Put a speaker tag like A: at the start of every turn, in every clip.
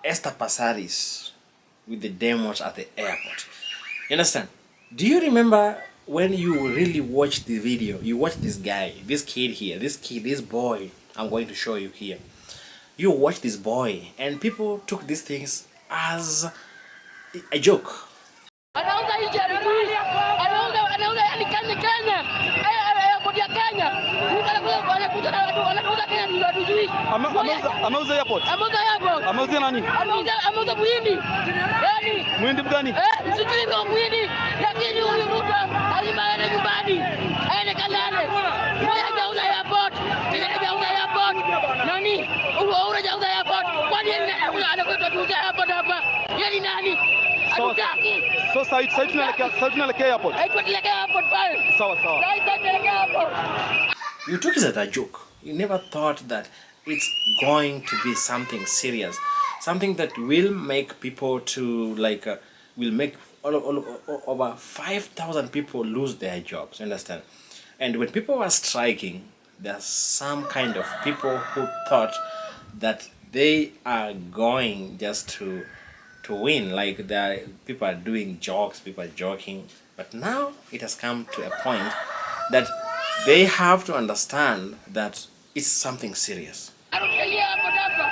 A: Esther Passaris with the demos at the airport. You understand? Do you remember when you really watched the video? You watched this guy, this kid here, this boy. I'm going to show you here. You watch this boy, and people took these things as a joke.
B: Ameuza airport. Ameuza nani? Ameuza Muhindi. Muhindi gani?
C: Sijui kwa Muhindi, lakini huyu mtu alimaana nyumbani. Aende kalale. Mmoja hajauza airport. Mwingine hajauza airport. Nani? Huyo hajauza airport. Kwani anakwenda kuuza airport hapa? Yeye nani? Hatutaki.
B: So sasa tunaelekea airport.
C: Tunaelekea airport pale.
B: Sawa.
C: Sasa tunaelekea airport.
A: You took it as a joke. You never thought that it's going to be something serious, something that will make people to will make over 5,000 people lose their jobs. You understand? And when people were striking, there's some kind of people who thought that they are going just to win, like people are doing jokes, people are joking. But now it has come to a point that they have to understand that it's something serious.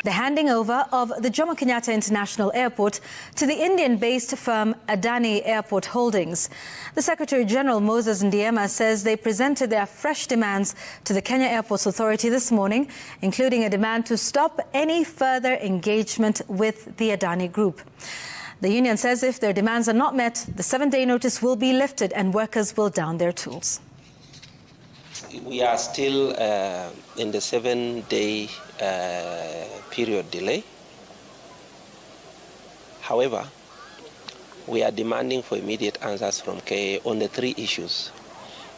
D: The handing over of the Jomo Kenyatta International Airport to the Indian-based firm Adani Airport Holdings. The Secretary General Moses Ndiema says they presented their fresh demands to the Kenya Airports Authority this morning, including a demand to stop any further engagement with the Adani Group. The union says if their demands are not met, the 7-day notice will be lifted and workers will down their tools.
E: We are still in the 7-day period delay. However, we are demanding for immediate answers from KA on the 3 issues.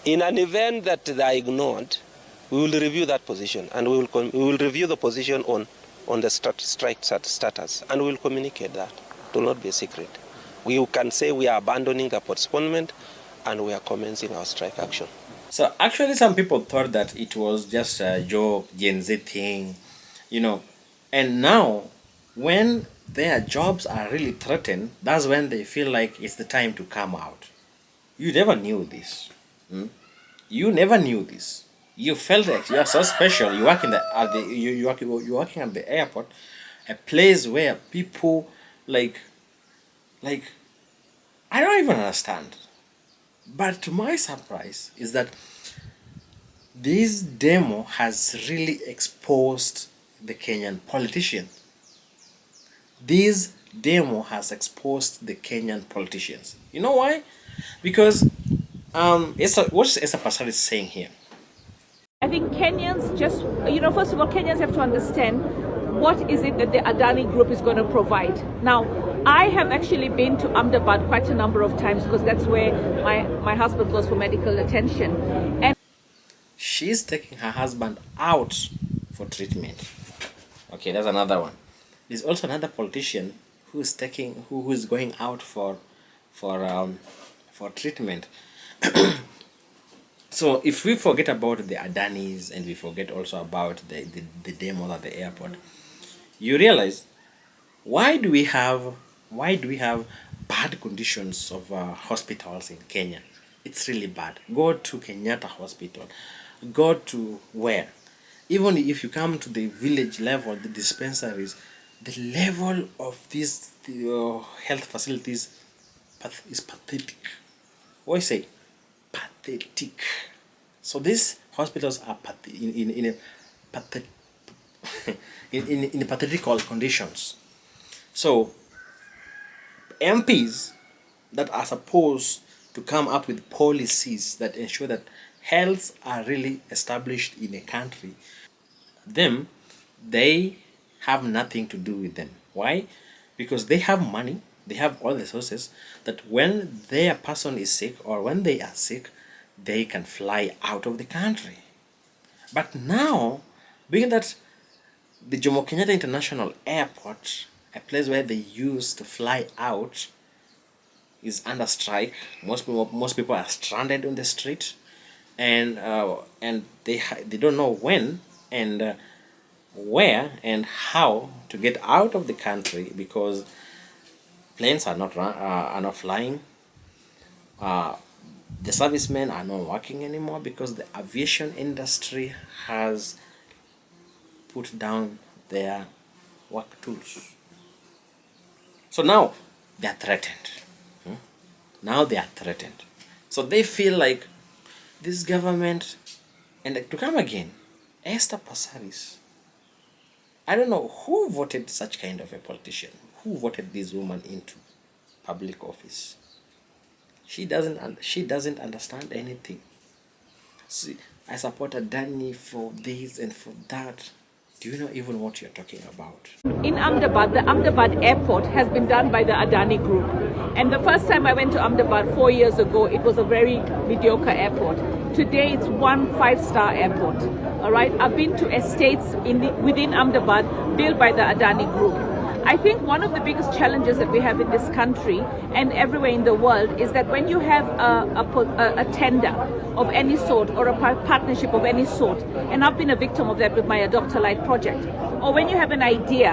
E: In an event that they are ignored, we will review that position, and we will review the position on the strike status, and we will communicate that. It will not be a secret. We can say we are abandoning the postponement and we are commencing our strike action.
A: So actually some people thought that it was just a joke, Gen Z thing, and now when their jobs are really threatened, that's when they feel like it's the time to come out. You never knew this. You never knew this. You felt that you are so special. You work you're working at the airport, a place where people like I don't even understand. But to my surprise is that this demo has really exposed the Kenyan politicians. This demo has exposed the Kenyan politicians. You know why? Because what is Esther Passaris saying here?
F: I think Kenyans just, first of all, Kenyans have to understand what is it that the Adani Group is going to provide. Now, I have actually been to Ahmedabad quite a number of times because that's where my husband goes for medical attention. And
A: she's taking her husband out for treatment. Okay, that's another one. There's also another politician who is going out for treatment. So if we forget about the Adanis and we forget also about the demos at the airport, you realize why do we have bad conditions of hospitals in Kenya? It's really bad. Go to Kenyatta Hospital. Go to where? Even if you come to the village level, the dispensaries, the level of these health facilities is pathetic. What I say? Pathetic. So these hospitals are in pathetical conditions. So MPs that are supposed to come up with policies that ensure that health are really established in a country, they have nothing to do with them. Why? Because they have money, they have all the sources that when their person is sick or when they are sick, they can fly out of the country. But now, being that the Jomo Kenyatta International Airport, a place where they used to fly out, is under strike. Most people are stranded on the street, and they don't know when, and where and how to get out of the country because planes are not flying. The servicemen are not working anymore because the aviation industry has put down their work tools. So now they are threatened. Now they are threatened. So they feel like this government, and to come again, Esther Passaris. I don't know who voted such kind of a politician. Who voted this woman into public office? She doesn't understand anything. See, I support Adani for this and for that. Do you know even what you're talking about?
F: In Ahmedabad, the Ahmedabad airport has been done by the Adani group. And the first time I went to Ahmedabad 4 years ago, it was a very mediocre airport. Today, it's one 5-star airport. All right, I've been to estates within Ahmedabad built by the Adani group. I think one of the biggest challenges that we have in this country and everywhere in the world is that when you have a tender of any sort or a partnership of any sort, and I've been a victim of that with my Adopt a Light project, or when you have an idea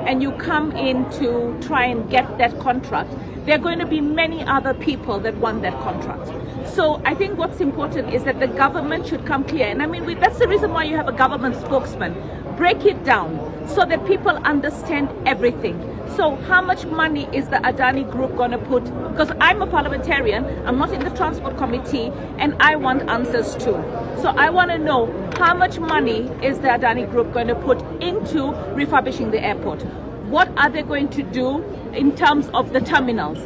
F: and you come in to try and get that contract, there are going to be many other people that want that contract. So I think what's important is that the government should come clear. And I mean, that's the reason why you have a government spokesman. Break it down so that people understand everything. So how much money is the Adani group going to put? Because I'm a parliamentarian, I'm not in the transport committee, and I want answers too. So I want to know how much money is the Adani group going to put into refurbishing the airport? What are they going to do in terms of the terminals?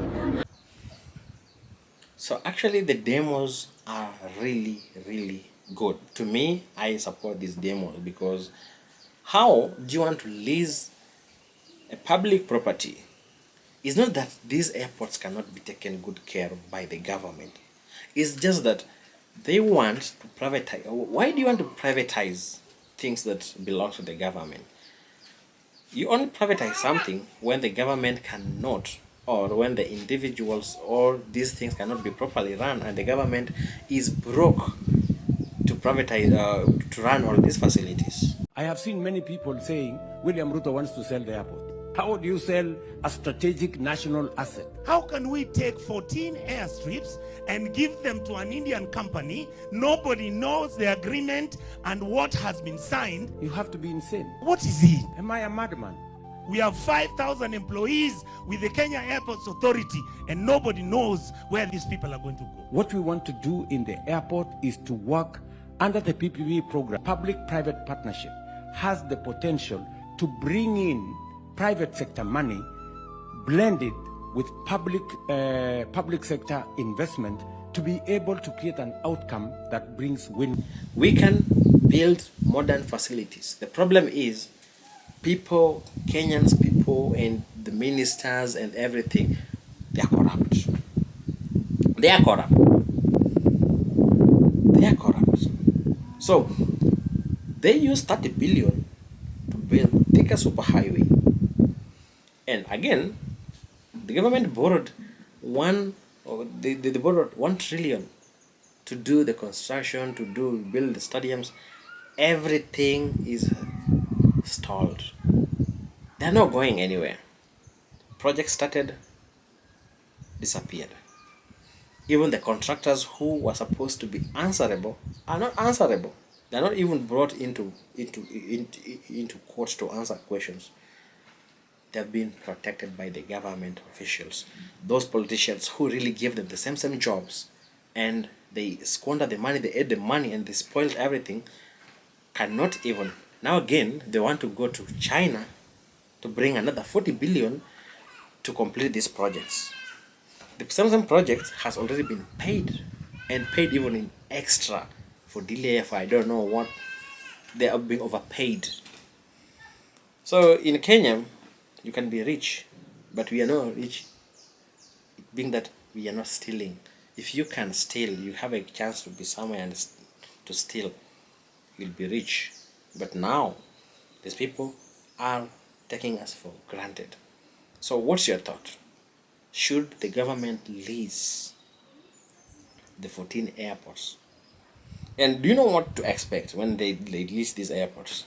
A: So actually the demos are really, really good. To me, I support these demos because how do you want to lease a public property? It's not that these airports cannot be taken good care of by the government. It's just that they want to privatize. Why do you want to privatize things that belong to the government? You only privatize something when the government cannot, or when the individuals or these things cannot be properly run and the government is broke to privatize, to run all these facilities.
G: I have seen many people saying William Ruto wants to sell the airport. How do you sell a strategic national asset?
H: How can we take 14 airstrips and give them to an Indian company? Nobody knows the agreement and what has been signed.
G: You have to be insane.
H: What is it?
G: Am I a madman?
H: We have 5,000 employees with the Kenya Airports Authority and nobody knows where these people are going to go.
G: What we want to do in the airport is to work under the PPP program. Public-private partnership has the potential to bring in private sector money blended with public sector investment to be able to create an outcome that brings win.
A: We can build modern facilities. The problem is people, Kenyans people and the ministers and everything, they are corrupt. They are corrupt. They are corrupt. So they use 30 billion to build Thika superhighway. And again, the government borrowed they borrowed 1 trillion to do the construction, to build the stadiums. Everything is stalled. They're not going anywhere. Project started, disappeared. Even the contractors who were supposed to be answerable are not answerable. They're not even brought into court to answer questions. They've been protected by the government officials. Those politicians who really give them the same jobs and they squander the money, they ate the money and they spoiled everything, cannot even. Now again, they want to go to China to bring another 40 billion to complete these projects. The same project has already been paid and paid even in extra for delay, for I don't know what. They are being overpaid. So in Kenya, you can be rich, but we are not rich, being that we are not stealing. If you can steal, you have a chance to be somewhere and to steal, you'll be rich. But now, these people are taking us for granted. So what's your thought? Should the government lease the 14 airports? And do you know what to expect when they lease these airports?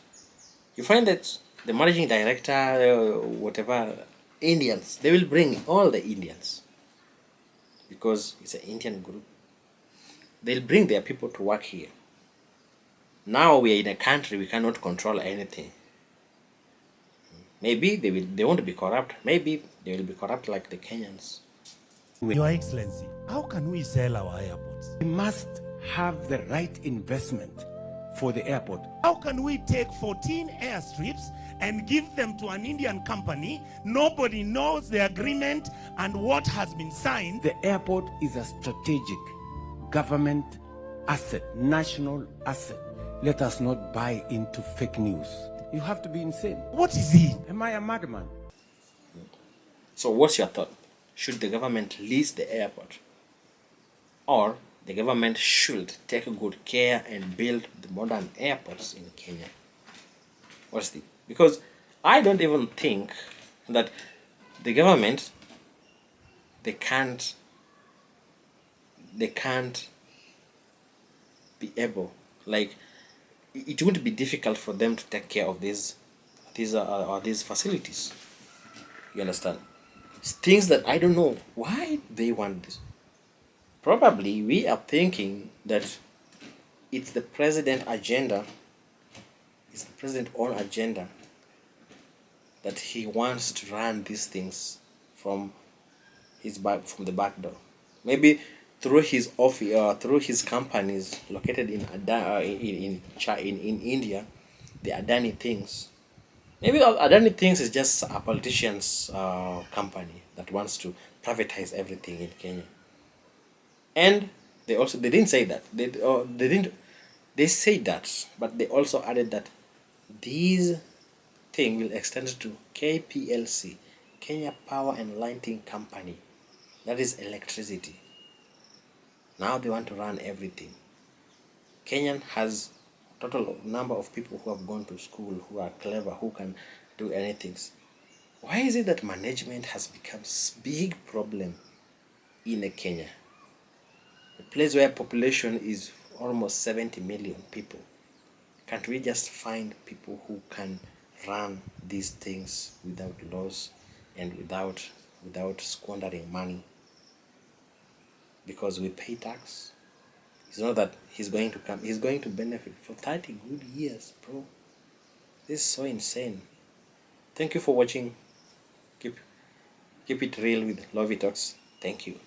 A: You find that the managing director, whatever, Indians, they will bring all the Indians because it's an Indian group. They'll bring their people to work here. Now we are in a country we cannot control anything. Maybe they won't be corrupt. Maybe they will be corrupt like the Kenyans.
H: Your Excellency, how can we sell our airports?
G: We must have the right investment for the airport.
H: How can we take 14 airstrips and give them to an Indian company? Nobody knows the agreement and what has been signed.
G: The airport is a strategic government asset, national asset. Let us not buy into fake news. You have to be insane.
H: What is it?
G: Am I a madman?
A: So what's your thought? Should the government lease the airport? Or the government should take good care and build the modern airports in Kenya? What's the... Because I don't even think that the government, they can't be able, like, it wouldn't be difficult for them to take care of these facilities. You understand? It's things that I don't know why they want this. Probably we are thinking that it's the president agenda, it's the president's own agenda, that he wants to run these things from the back door. Maybe through his office, through his companies located in India, the Adani things. Maybe Adani things is just a politician's company that wants to privatize everything in Kenya. And they didn't say that. They said that, but they also added that these thing will extend to KPLC, Kenya Power and Lighting Company. That is electricity. Now they want to run everything. Kenyan has total number of people who have gone to school, who are clever, who can do anything. Why is it that management has become a big problem in Kenya? A place where population is almost 70 million people. Can't we just find people who can run these things without loss and without squandering money? Because we pay tax. It's not that he's going to benefit for 30 good years, bro. This is so insane. Thank you for watching. Keep it real with Lovey Talks. Thank you.